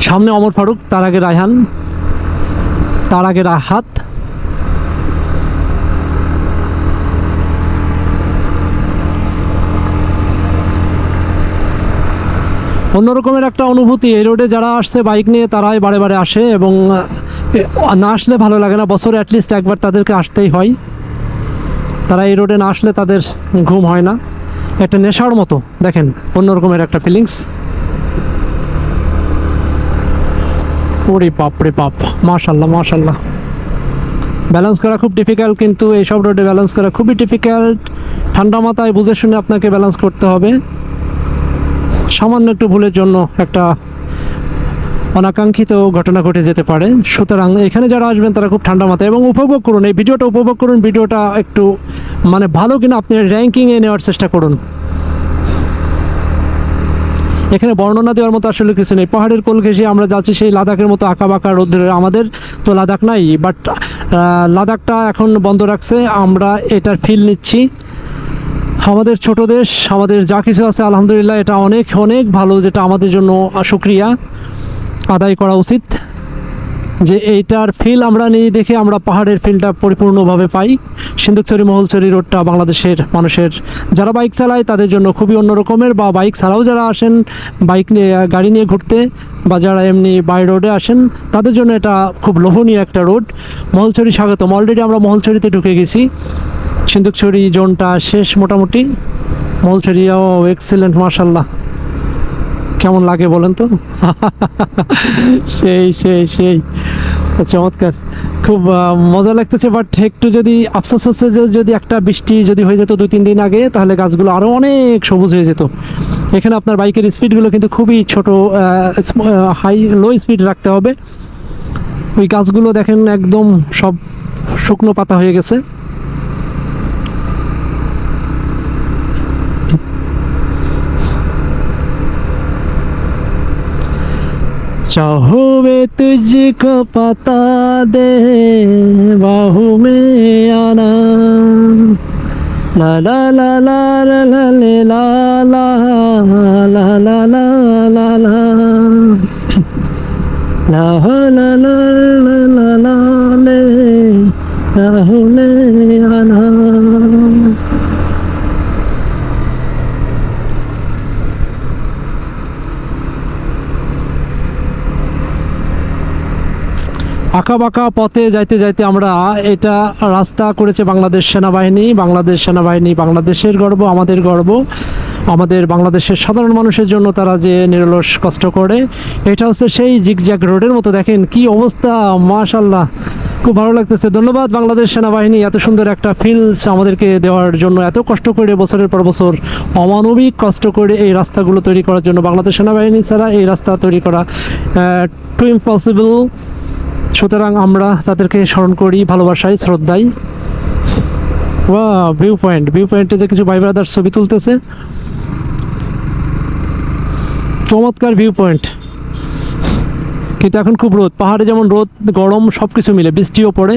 সামনে ওমর ফারুক, তার আগে রায়হান, তার আগে রাহাত। অন্যরকমের একটা অনুভূতি। এই রোডে যারা আসছে বাইক নিয়ে তারাই বারে বারে আসে, এবং না আসলে ভালো লাগে না। বছরে অ্যাটলিস্ট একবার তাদেরকে আসতেই হয়। তারা এই রোডে না আসলে তাদের ঘুম হয় না। একটা নেশার মতো, দেখেন অন্যরকমের একটা ফিলিংস। ওরে বাপ রে বাপ, মাশাল্লাহ মাশাল্লাহ। ব্যালেন্স করা খুব ডিফিকাল্ট, কিন্তু এইসব রোডে ব্যালেন্স করা খুবই ডিফিকাল্ট। ঠান্ডা মাথায় বুঝে শুনে আপনাকে ব্যালেন্স করতে হবে। সামান্য একটু ভুলের জন্য একটা অনাকাঙ্ক্ষিত ঘটনা ঘটে যেতে পারে। সুতরাং এখানে যারা আসবেন তারা খুব ঠান্ডা মাথায় এবং উপভোগ করুন, এই ভিডিওটা উপভোগ করুন। ভিডিওটা একটু মানে ভালো কিনা আপনি র্যাঙ্কিংয়ে নেওয়ার চেষ্টা করুন। এখানে বর্ণনা দেওয়ার মতো আসলে কিছু নেই। পাহাড়ের কোল ঘেঁষে আমরা যাচ্ছি সেই লাদাখের মতো আঁকা বাঁকা রোদ্রে। আমাদের তো লাদাখ নাই, বাট লাদাখটা এখন বন্ধ রাখছে, আমরা এটার ফিল নিচ্ছি। আমাদের ছোট দেশ, আমাদের যা কিছু আছে আলহামদুলিল্লাহ এটা অনেক অনেক ভালো, যেটা আমাদের জন্য শুকরিয়া আদায় করা উচিত। যে এইটার ফিল আমরা নিয়ে দেখে আমরা পাহাড়ের ফিলটা পরিপূর্ণভাবে পাই। সিন্দুকছড়ি মহলছড়ি রোডটা বাংলাদেশের মানুষের, যারা বাইক চালায় তাদের জন্য খুবই অন্যরকমের, বা বাইক ছাড়াও যারা আসেন বাইক নিয়ে গাড়ি নিয়ে ঘুরতে, বা যারা এমনি বাই রোডে আসেন তাদের জন্য এটা খুব লোভনীয় একটা রোড। মহলছড়ি স্বাগতম। অলরেডি আমরা মহলছড়িতে ঢুকে গেছি। সিন্দুকছড়ি জোনটা শেষ মোটামুটি। মহলছড়িও এক্সেলেন্ট, মাশাল্লাহ। কেমন লাগে বলেন তো? সেই সেই সেই চমৎকার, খুব মজা লাগতেছে। বাট একটু যদি আফসোস হচ্ছে যে যদি একটা বৃষ্টি যদি হয়ে যেত 2-3 দিন আগে, তাহলে গাছগুলো আরও অনেক সবুজ হয়ে যেত। এখানে আপনার বাইকের স্পিডগুলো কিন্তু খুবই ছোট, লো স্পিড রাখতে হবে। ওই গাছগুলো দেখেন একদম সব শুকনো পাতা হয়ে গেছে। चाहो वे तुझको पता दे बाहू में आना, ला ला ला ला ला ला ले ला ला ला ला ला ला ला ला ला ला ला ला ले बाहू में आना। আঁকা বাঁকা পথে যাইতে যাইতে আমরা, এটা রাস্তা করেছে বাংলাদেশ সেনাবাহিনী। বাংলাদেশ সেনাবাহিনী বাংলাদেশের গর্ব, আমাদের গর্ব। আমাদের বাংলাদেশের সাধারণ মানুষের জন্য তারা যে নিরলস কষ্ট করে, এটা হচ্ছে সেই জিগজ্যাগ রোডের মতো। দেখেন কি অবস্থা, মাশাল্লাহ, খুব ভালো লাগতেছে। ধন্যবাদ বাংলাদেশ সেনাবাহিনী এত সুন্দর একটা ফিলস আমাদেরকে দেওয়ার জন্য, এত কষ্ট করে বছরের পর বছর অমানবিক কষ্ট করে এই রাস্তাগুলো তৈরি করার জন্য। বাংলাদেশ সেনাবাহিনী ছাড়া এই রাস্তা তৈরি করা টু ইম্পসিবল। সুতরাং আমরা তাদেরকে স্মরণ করি ভালোবাসায়, শ্রদ্ধায়। ভিউ পয়েন্টে যে কিছু ভাই ব্রাদার ছবি তুলতেছে, চমৎকার ভিউ পয়েন্ট। কিন্তু এখন খুব রোদ, পাহাড়ে যেমন রোদ গরম সব কিছু মিলে, বৃষ্টিও পড়ে।